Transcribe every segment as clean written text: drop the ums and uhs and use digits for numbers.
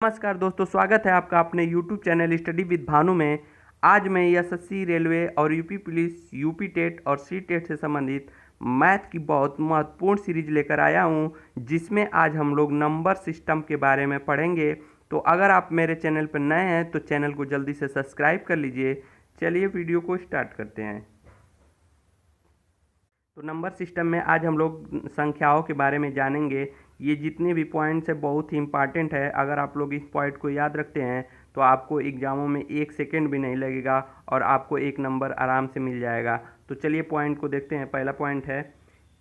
नमस्कार दोस्तों, स्वागत है आपका अपने YouTube channel study with Bhanu में। आज मैं एसएससी, रेलवे और यूपी पुलिस, यूपी टेट और सी टेट से संबंधित मैथ की बहुत महत्वपूर्ण सीरीज लेकर आया हूं, जिसमें आज हम लोग नंबर सिस्टम के बारे में पढ़ेंगे। तो अगर आप मेरे चैनल पर नए हैं तो चैनल को जल्दी से सब्सक्राइब कर लीजिए। चलिए वीडियो को स्टार्ट करते हैं। तो नंबर सिस्टम में आज हम लोग संख्याओं के बारे में जानेंगे। ये जितने भी पॉइंट्स है बहुत ही इंपॉर्टेंट है। अगर आप लोग इस पॉइंट को याद रखते हैं तो आपको एग्जामों में 1 सेकेंड भी नहीं लगेगा और आपको 1 नंबर आराम से मिल जाएगा। तो चलिए पॉइंट को देखते हैं। पहला पॉइंट है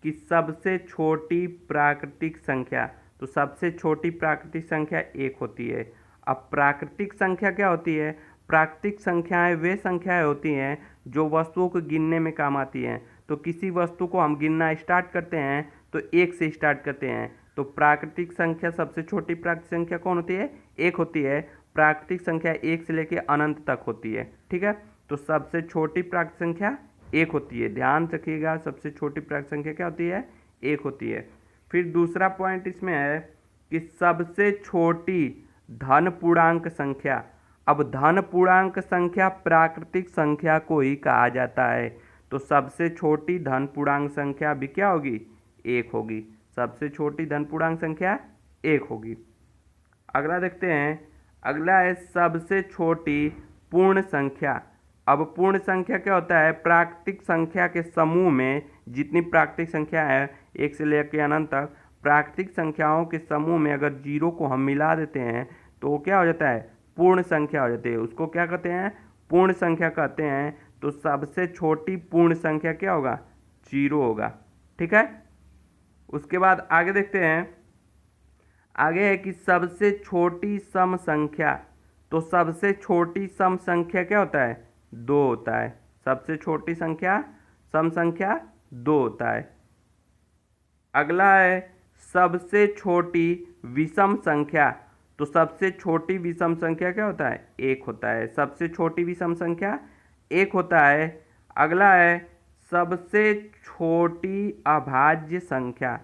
कि सबसे छोटी प्राकृतिक संख्या। तो सबसे छोटी प्राकृतिक संख्या 1 होती है। अब प्राकृतिक संख्या क्या होती है? प्राकृतिक संख्याएं वे संख्याएं होती हैं जो वस्तुओं को गिनने में काम आती हैं। तो किसी वस्तु को हम गिनना स्टार्ट करते हैं तो 1 से स्टार्ट करते हैं। तो प्राकृतिक संख्या, सबसे छोटी प्राकृतिक संख्या कौन होती है? 1 होती है। प्राकृतिक संख्या 1 से लेकर अनंत तक होती है। ठीक है, तो सबसे छोटी प्राकृतिक संख्या 1 होती है। ध्यान रखिएगा, सबसे छोटी प्राकृतिक संख्या क्या होती है? 1 होती है। फिर दूसरा पॉइंट इसमें है कि सबसे छोटी धन पूर्णांक संख्या। अब धन पूर्णांक संख्या प्राकृतिक संख्या को ही कहा जाता है। तो सबसे छोटी धन पूर्णांक संख्या भी क्या होगी? 1 होगी। सबसे छोटी धन पूर्णांक संख्या 1 होगी। अगला देखते हैं। अगला है सबसे छोटी पूर्ण संख्या। अब पूर्ण संख्या क्या होता है? प्राकृतिक संख्या के समूह में जितनी प्राकृतिक संख्या है 1 से लेकर अनंत तक, प्राकृतिक संख्याओं के समूह में अगर 0 को हम मिला देते हैं तो वो क्या हो जाता है? पूर्ण संख्या हो जाती है। उसको क्या कहते हैं? पूर्ण संख्या कहते हैं। तो सबसे छोटी पूर्ण संख्या क्या होगा? 0 होगा। ठीक है, उसके बाद आगे देखते हैं। आगे है कि सबसे छोटी सम संख्या। तो सबसे छोटी सम संख्या क्या होता है? 2 होता है। सबसे छोटी संख्या सम संख्या 2 होता है। अगला है सबसे छोटी विषम संख्या। तो सबसे छोटी विषम संख्या क्या होता है? 1 होता है। सबसे छोटी विषम संख्या 1 होता है। अगला है सबसे छोटी अभाज्य संख्या।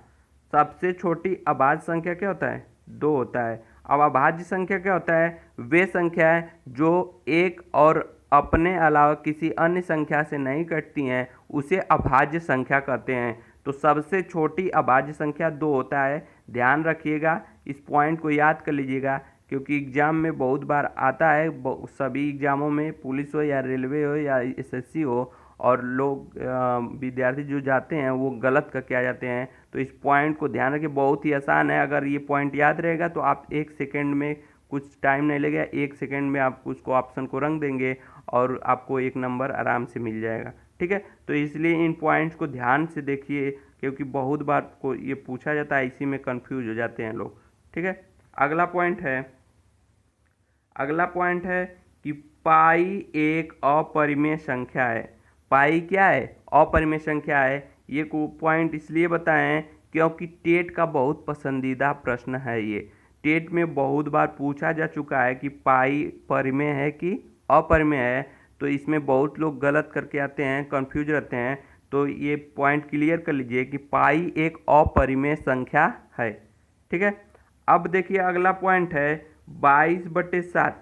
सबसे छोटी अभाज्य संख्या क्या होता है? 2 होता है। अब अभाज्य संख्या क्या होता है? वे संख्या है जो 1 और अपने अलावा किसी अन्य संख्या से नहीं कटती हैं, उसे अभाज्य संख्या कहते हैं। तो सबसे छोटी अभाज्य संख्या 2 होता है। ध्यान रखिएगा, इस पॉइंट को याद कर लीजिएगा, क्योंकि एग्जाम में बहुत बार आता है। सभी एग्जामों में, पुलिस हो या रेलवे हो या एसएससी हो, और लोग विद्यार्थी जो जाते हैं वो गलत करके आ जाते हैं। तो इस पॉइंट को ध्यान रखिए, बहुत ही आसान है। अगर ये पॉइंट याद रहेगा तो आप 1 सेकेंड में, कुछ टाइम नहीं लगेगा, 1 सेकेंड में आप उसको ऑप्शन को रंग देंगे और आपको 1 नंबर आराम से मिल जाएगा। ठीक है, तो इसलिए इन पॉइंट्स को ध्यान से देखिए, क्योंकि बहुत बार को ये पूछा जाता है, इसी में कंफ्यूज हो जाते हैं लोग। ठीक है, अगला पॉइंट है कि पाई एक अपरिमेय संख्या है। पाई क्या है? अपरिमेय संख्या है। ये पॉइंट इसलिए बताएं क्योंकि टेट का बहुत पसंदीदा प्रश्न है। ये टेट में बहुत बार पूछा जा चुका है कि पाई परिमेय है कि अपरिमेय है। तो इसमें बहुत लोग गलत करके आते हैं, कंफ्यूज रहते हैं। तो ये पॉइंट क्लियर कर लीजिए कि पाई एक अपरिमेय संख्या है। ठीक है, अब देखिए अगला पॉइंट है 22/7।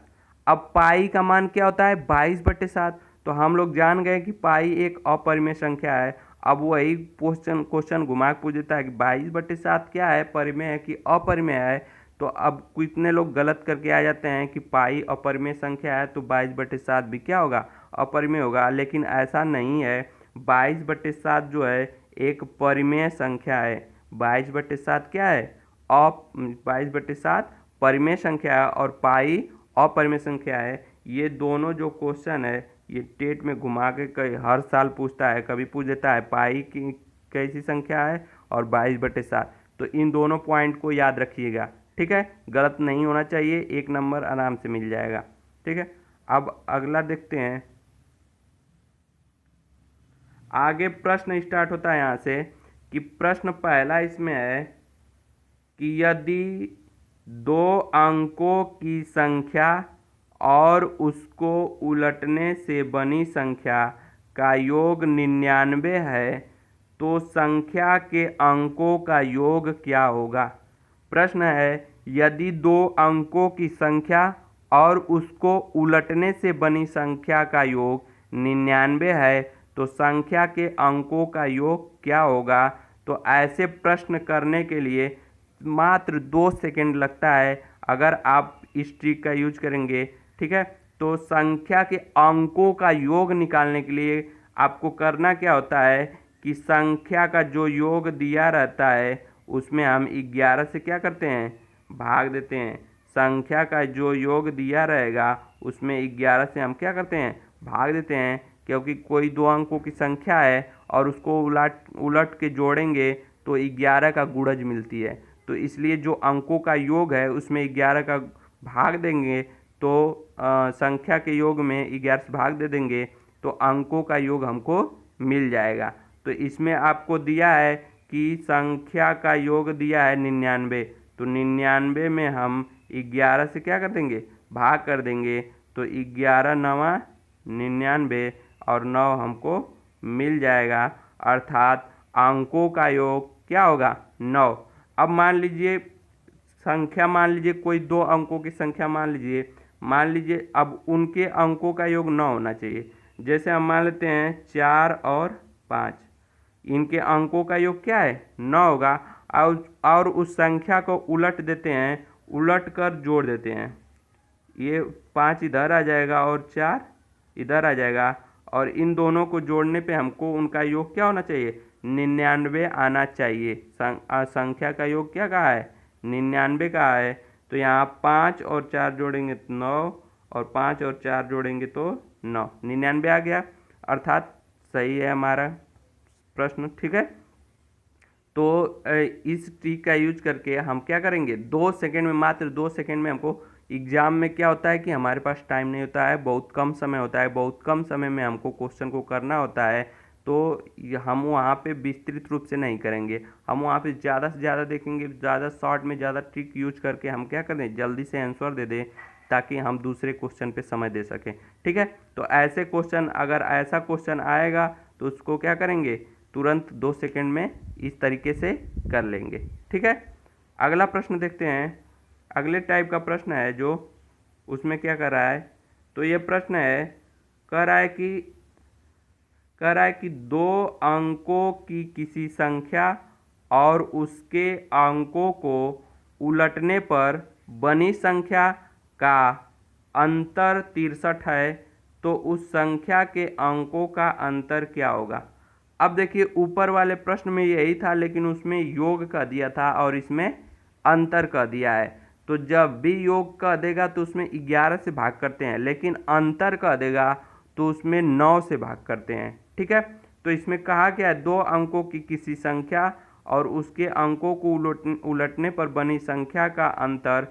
अब पाई का मान क्या होता है? 22/7। तो हम लोग जान गए कि पाई एक अपरिमेय संख्या है। अब वही क्वेश्चन घुमा के पूछ देता है कि 22/7 क्या है? परिमेय है कि अपरिमेय है? तो अब कितने लोग गलत करके आ जाते हैं कि पाई अपरिमेय संख्या है तो 22/7 भी क्या होगा? अपरिमेय होगा। लेकिन ऐसा नहीं है। 22/7 जो है एक परिमेय संख्या है। 22/7 क्या है? 22/7 परिमेय संख्या है और पाई अपरिमेय संख्या है। ये दोनों जो क्वेश्चन है ये टेट में घुमा के कई हर साल पूछता है। कभी पूछ देता है पाई की कैसी संख्या है और 22/7। तो इन दोनों पॉइंट को याद रखिएगा। ठीक है, गलत नहीं होना चाहिए, 1 नंबर आराम से मिल जाएगा। ठीक है, अब अगला देखते हैं। आगे प्रश्न स्टार्ट होता है यहाँ से कि प्रश्न पहला इसमें है कि यदि 2 अंकों की संख्या और उसको उलटने से बनी संख्या का योग 99 है तो संख्या के अंकों का योग क्या होगा? प्रश्न है यदि 2 अंकों की संख्या और उसको उलटने से बनी संख्या का योग 99 है तो संख्या के अंकों का योग क्या होगा। तो ऐसे प्रश्न करने के लिए मात्र 2 सेकंड लगता है अगर आप इस ट्रिक का यूज करेंगे। ठीक है, तो संख्या के अंकों का योग निकालने के लिए आपको करना क्या होता है कि संख्या का जो योग दिया रहता है उसमें हम 11 से क्या करते हैं, भाग देते हैं। संख्या का जो योग दिया रहेगा उसमें 11 से हम क्या करते हैं, भाग देते हैं, क्योंकि कोई 2 अंकों की संख्या है और उसको उलट के जोड़ेंगे तो 11 का गुणज मिलती है। तो इसलिए जो अंकों का योग है उसमें 11 का भाग देंगे तो संख्या के योग में 11 से भाग दे देंगे तो अंकों का योग हमको मिल जाएगा। तो इसमें आपको दिया है कि संख्या का योग दिया है 99, तो 99 में हम 11 से क्या कर देंगे, भाग कर देंगे, तो 11 9 99 और 9 हमको मिल जाएगा, अर्थात अंकों का योग क्या होगा, 9। अब मान लीजिए संख्या, मान लीजिए कोई 2 अंकों की संख्या मान लीजिए अब उनके अंकों का योग 9 होना चाहिए। जैसे हम मान लेते हैं 4 और 5, इनके अंकों का योग क्या है, 9 होगा। और उस संख्या को उलट देते हैं, उलट कर जोड़ देते हैं। ये 5 इधर आ जाएगा और 4 इधर आ जाएगा, और इन दोनों को जोड़ने पे हमको उनका योग क्या होना चाहिए, 99 आना चाहिए। संख्या का योग क्या कहा है, 99 कहा है। तो यहाँ 5 और 4 जोड़ेंगे तो 9, और 5 और 4 जोड़ेंगे तो 9, 99 आ गया, अर्थात सही है हमारा प्रश्न। ठीक है, तो इस ट्रिक का यूज करके हम क्या करेंगे, 2 सेकंड में, मात्र 2 सेकंड में हमको, एग्जाम में क्या होता है कि हमारे पास टाइम नहीं होता है, बहुत कम समय होता है, बहुत कम समय में हमको क्वेश्चन को करना होता है, तो हम वहाँ पे विस्तृत रूप से नहीं करेंगे, हम वहाँ पे ज़्यादा से ज़्यादा देखेंगे, ज़्यादा शॉर्ट में ज़्यादा ट्रिक यूज करके हम क्या करें, जल्दी से आंसर दे दें ताकि हम दूसरे क्वेश्चन पे समय दे सकें। ठीक है, तो ऐसे क्वेश्चन, अगर ऐसा क्वेश्चन आएगा तो उसको क्या करेंगे, तुरंत 2 सेकंड में इस तरीके से कर लेंगे। ठीक है, अगला प्रश्न देखते हैं। अगले टाइप का प्रश्न है जो उसमें क्या कर रहा है, तो ये प्रश्न है, कह रहा है कि 2 अंकों की किसी संख्या और उसके अंकों को उलटने पर बनी संख्या का अंतर 63 है, तो उस संख्या के अंकों का अंतर क्या होगा। अब देखिए ऊपर वाले प्रश्न में यही था, लेकिन उसमें योग का दिया था और इसमें अंतर का दिया है। तो जब भी योग का देगा तो उसमें 11 से भाग करते हैं, लेकिन अंतर का देगा तो उसमें 9 से भाग करते हैं। ठीक है, तो इसमें कहा गया है 2 अंकों की किसी संख्या और उसके अंकों को उलटने पर बनी संख्या का अंतर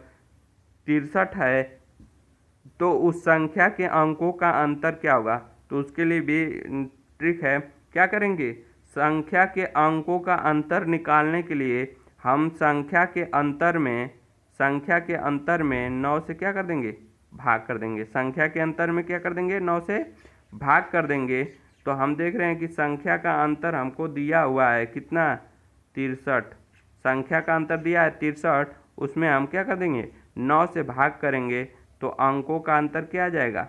63 है, तो उस संख्या के अंकों का अंतर क्या होगा। तो उसके लिए भी ट्रिक है, क्या करेंगे, संख्या के अंकों का अंतर निकालने के लिए हम संख्या के अंतर में 9 से क्या कर देंगे, भाग कर देंगे। संख्या के अंतर में क्या कर देंगे, 9 से भाग कर देंगे। तो हम देख रहे हैं कि संख्या का अंतर हमको दिया हुआ है कितना, 63। संख्या का अंतर दिया है 63, उसमें हम क्या कर देंगे, 9 से भाग करेंगे तो अंकों का अंतर क्या आ जाएगा,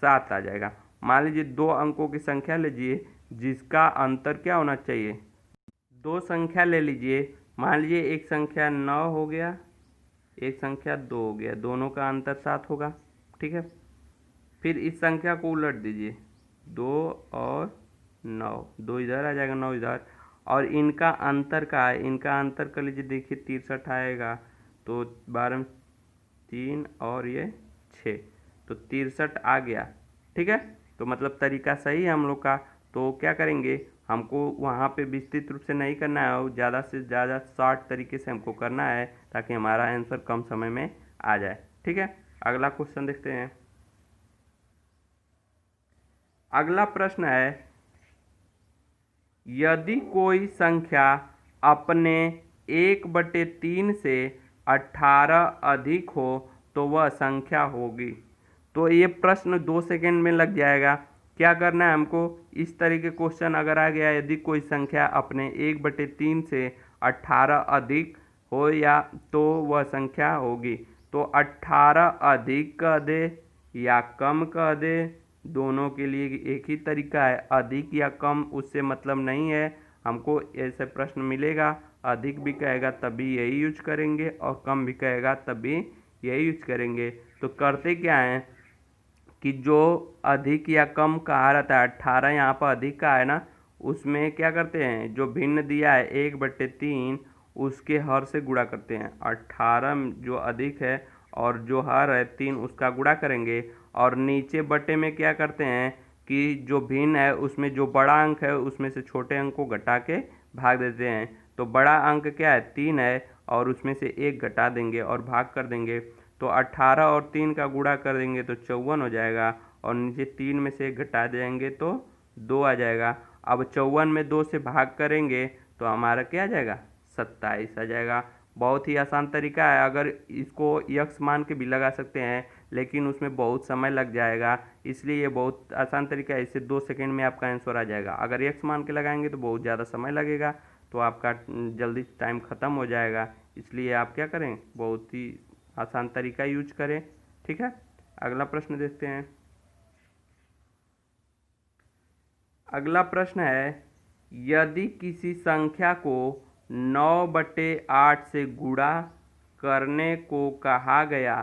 7 आ जाएगा। मान लीजिए 2 अंकों की संख्या लीजिए जिसका अंतर क्या होना चाहिए, 2 संख्या ले लीजिए, मान लीजिए एक संख्या 9 हो गया, एक संख्या 2 हो गया, दोनों का अंतर 7 होगा। ठीक है, फिर इस संख्या को उलट दीजिए, 2 और 9, 2 इधर आ जाएगा, 9 इधर, और इनका अंतर का है, इनका अंतर कर लीजिए, देखिए 63 आएगा, तो 12 में 3 और ये 6, तो 63 आ गया। ठीक है, तो मतलब तरीका सही है हम लोग का। तो क्या करेंगे, हमको वहाँ पे विस्तृत रूप से नहीं करना है, ज़्यादा से ज़्यादा शॉर्ट तरीके से हमको करना है ताकि हमारा आंसर कम समय में आ जाए। ठीक है, अगला क्वेश्चन देखते हैं। अगला प्रश्न है, यदि कोई संख्या अपने 1/3 से 18 अधिक हो तो वह संख्या होगी। तो ये प्रश्न 2 सेकंड में लग जाएगा। क्या करना है हमको, इस तरह के क्वेश्चन अगर आ गया, यदि कोई संख्या अपने 1/3 से 18 अधिक हो या तो वह संख्या होगी। तो 18 अधिक कह दे या कम कह दे, दोनों के लिए एक ही तरीका है। अधिक या कम उससे मतलब नहीं है, हमको ऐसे प्रश्न मिलेगा अधिक भी कहेगा तभी यही यूज करेंगे और कम भी कहेगा तभी यही यूज करेंगे। तो करते क्या है कि जो अधिक या कम कहा रहता है, 18 यहाँ पर अधिक का है ना, उसमें क्या करते हैं, जो भिन्न दिया है 1/3 उसके हर से गुणा करते हैं। 18 जो अधिक है और जो हर है 3 उसका गुणा करेंगे, और नीचे बटे में क्या करते हैं कि जो भिन्न है उसमें जो बड़ा अंक है उसमें से छोटे अंक को घटा के भाग देते हैं। तो बड़ा अंक क्या है, 3 है, और उसमें से 1 घटा देंगे और भाग कर देंगे। तो 18 और 3 का गुणा कर देंगे तो 54 हो जाएगा, और नीचे 3 में से 1 घटा देंगे तो 2 आ जाएगा। अब 54 में 2 से भाग करेंगे तो हमारा क्या आ जाएगा, 27 आ जाएगा। बहुत ही आसान तरीका है। अगर इसको यक्स मान के भी लगा सकते हैं लेकिन उसमें बहुत समय लग जाएगा, इसलिए ये बहुत आसान तरीका है। इससे 2 सेकंड में आपका आंसर आ जाएगा। अगर यक्स मान के लगाएंगे तो बहुत ज़्यादा समय लगेगा, तो आपका जल्दी टाइम ख़त्म हो जाएगा। इसलिए आप क्या करें, बहुत ही आसान तरीका यूज करें। ठीक है, अगला प्रश्न देखते हैं। अगला प्रश्न है, यदि किसी संख्या को 9/8 से गुणा करने को कहा गया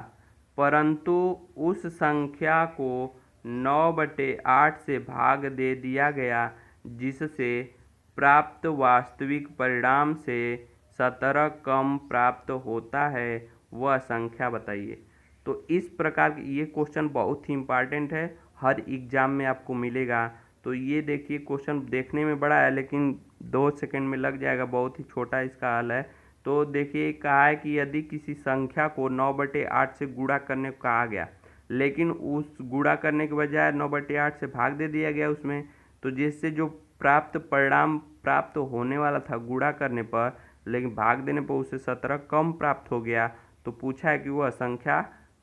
परंतु उस संख्या को 9/8 से भाग दे दिया गया, जिससे प्राप्त वास्तविक परिणाम से 17 कम प्राप्त होता है, वह संख्या बताइए। तो इस प्रकार की ये क्वेश्चन बहुत ही इम्पॉर्टेंट है, हर एग्जाम में आपको मिलेगा। तो ये देखिए क्वेश्चन देखने में बड़ा है लेकिन 2 सेकंड में लग जाएगा, बहुत ही छोटा इसका हल है। तो देखिए कहा है कि यदि किसी संख्या को 9/8 से गुणा करने को कहा गया, लेकिन उस गुणा करने के बजाय 9/8 से भाग दे दिया गया उसमें, तो जिससे जो प्राप्त परिणाम प्राप्त होने वाला था गुणा करने पर, लेकिन भाग देने पर उसे 17 कम प्राप्त हो गया। तो पूछा है कि वह संख्या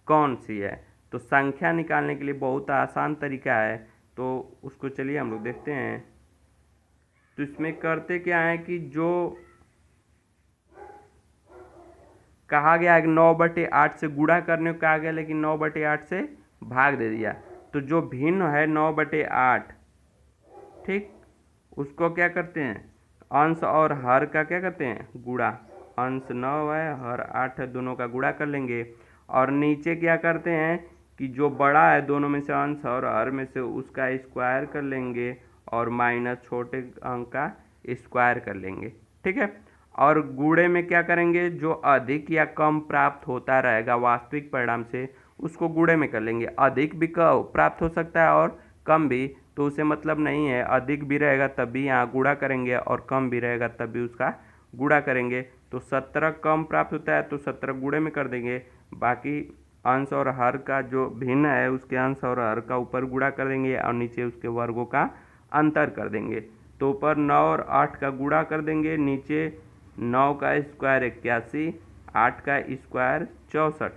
कौन सी है। तो संख्या निकालने के लिए बहुत आसान तरीका है, तो उसको चलिए हम लोग देखते हैं। तो इसमें करते क्या है कि जो कहा गया है कि 9/8 से गुणा करने को कहा गया लेकिन 9/8 से भाग दे दिया, तो जो भिन्न है 9/8, ठीक, उसको क्या करते हैं, अंश और हर का क्या करते हैं, गुणा। अंश 9 है, हर 8 है, दोनों का गुणा कर लेंगे। और नीचे क्या करते हैं कि जो बड़ा है दोनों में से अंश और हर में से उसका स्क्वायर कर लेंगे, और माइनस छोटे अंक का स्क्वायर कर लेंगे। ठीक है, और गुणे में क्या करेंगे, जो अधिक या कम प्राप्त होता रहेगा वास्तविक परिणाम से उसको गुणे में कर लेंगे। अधिक भी प्राप्त हो सकता है और कम भी, तो उसे मतलब नहीं है, अधिक भी रहेगा तब भी यहाँ गुणा करेंगे और कम भी रहेगा तब भी उसका गुणा करेंगे। तो 17 कम प्राप्त होता है तो 17 गुणे में कर देंगे। बाकी अंश और हर का जो भिन्न है उसके अंश और हर का ऊपर गुणा कर देंगे और नीचे उसके वर्गों का अंतर कर देंगे। तो ऊपर 9 और 8 का गुणा कर देंगे, नीचे 9 का स्क्वायर 81, 8 का स्क्वायर 64,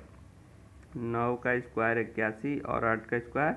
9 का स्क्वायर 81 और 8 का स्क्वायर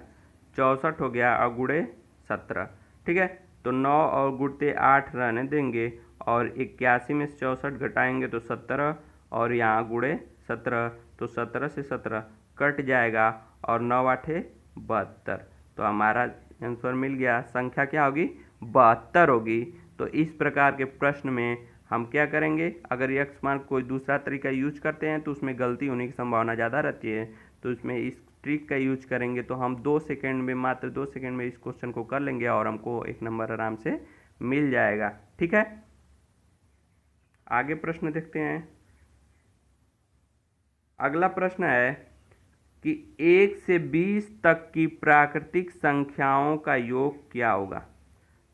64 हो गया, और गुणे 17। ठीक है, तो 9 और गुणते 8 रहने देंगे, और 81 में से 64 घटाएंगे तो 17, और यहाँ गुणे 17, तो 17 से 17 कट जाएगा, और 9 8 72। तो हमारा आंसर मिल गया, संख्या क्या होगी, 72 होगी। तो इस प्रकार के प्रश्न में हम क्या करेंगे, अगर यक्स मान कोई दूसरा तरीका यूज करते हैं तो उसमें गलती होने की संभावना ज़्यादा रहती है, तो इसमें इस ट्रिक का यूज करेंगे तो हम 2 सेकंड में, मात्र 2 सेकंड में इस क्वेश्चन को कर लेंगे और हमको 1 नंबर आराम से मिल जाएगा। ठीक है, आगे प्रश्न देखते हैं। अगला प्रश्न है कि 1 से 20 तक की प्राकृतिक संख्याओं का योग क्या होगा।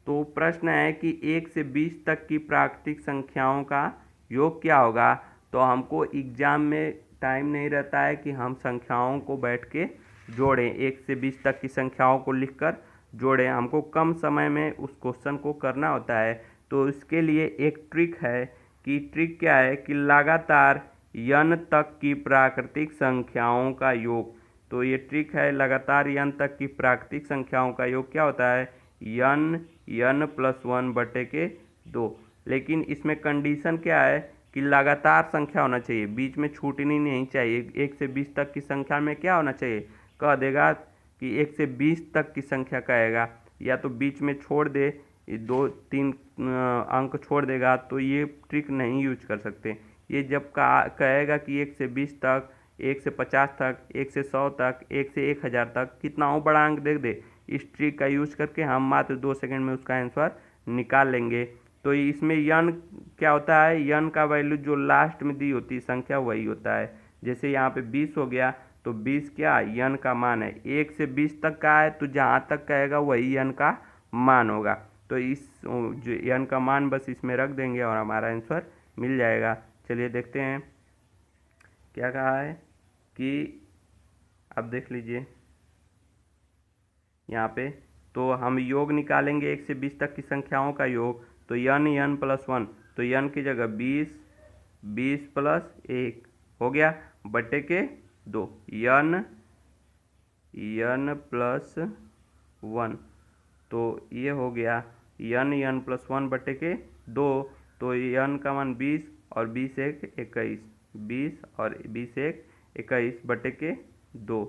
तो प्रश्न है कि 1 से 20 तक की प्राकृतिक संख्याओं का योग क्या होगा। तो हमको एग्जाम में टाइम नहीं रहता है कि हम संख्याओं को बैठ के जोड़ें, 1 से 20 तक की संख्याओं को लिखकर जोड़ें, हमको कम समय में उस क्वेश्चन को करना होता है। तो इसके लिए एक ट्रिक है, कि ट्रिक क्या है कि लगातार n तक की प्राकृतिक संख्याओं का योग। तो ये ट्रिक है, लगातार n तक की प्राकृतिक संख्याओं का योग क्या होता है, n+1/2। लेकिन इसमें कंडीशन क्या है कि लगातार संख्या होना चाहिए, बीच में छूटनी नहीं चाहिए। 1 से 20 तक की संख्या में क्या होना चाहिए, कह देगा कि 1 से 20 तक की संख्या कहेगा, या तो बीच में छोड़ दे, 2-3 अंक छोड़ देगा, तो ये ट्रिक नहीं यूज कर सकते। ये जब कहेगा कि 1 से 20 तक, 1 से 50 तक, 1 से 100 तक, 1 से 1000 तक, कितना हो बड़ा अंक देख दे, इस ट्रिक का यूज करके हम मात्र 2 सेकंड में उसका आंसर निकाल लेंगे। तो इसमें यन क्या होता है, यन का वैल्यू जो लास्ट में दी होती है संख्या वही होता है। जैसे यहाँ पे 20 हो गया, तो 20 क्या यन का मान है। 1 से 20 तक का है, तो जहाँ तक कहेगा वही यन का मान होगा। तो इस जो यन का मान बस इसमें रख देंगे और हमारा आंसर मिल जाएगा। चलिए देखते हैं क्या कहा है कि अब देख लीजिए यहाँ पे, तो हम योग निकालेंगे 1 से 20 तक की संख्याओं का योग। तो n प्लस 1, तो n की जगह 20, 20 प्लस 1 हो गया बटे के 2, n प्लस 1, तो ये हो गया n प्लस 1 बटे के 2। तो n का मान 20 और 20 एक 21, 20 और 20 एक 21 बटे के 2।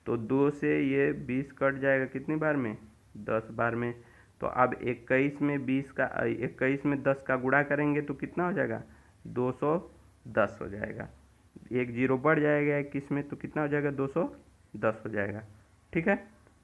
तो 2 से ये 20 कट जाएगा कितनी बार में, 10 बार में। तो अब 21 में 21 में 10 का गुणा करेंगे तो कितना हो जाएगा, 210 हो जाएगा। एक जीरो बढ़ जाएगा 21 में, तो कितना हो जाएगा, 210 हो जाएगा। ठीक है,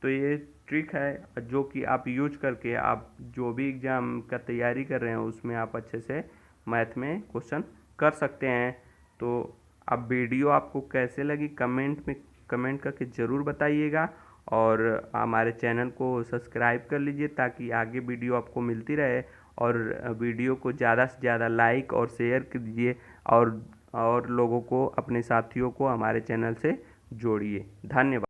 तो ये ट्रिक है जो कि आप यूज करके आप जो भी एग्ज़ाम का तैयारी कर रहे हैं उसमें आप अच्छे से मैथ में क्वेश्चन कर सकते हैं। तो अब वीडियो आपको कैसे लगी कमेंट करके ज़रूर बताइएगा, और हमारे चैनल को सब्सक्राइब कर लीजिए ताकि आगे वीडियो आपको मिलती रहे। और वीडियो को ज़्यादा से ज़्यादा लाइक और शेयर कीजिए, और लोगों को, अपने साथियों को हमारे चैनल से जोड़िए। धन्यवाद।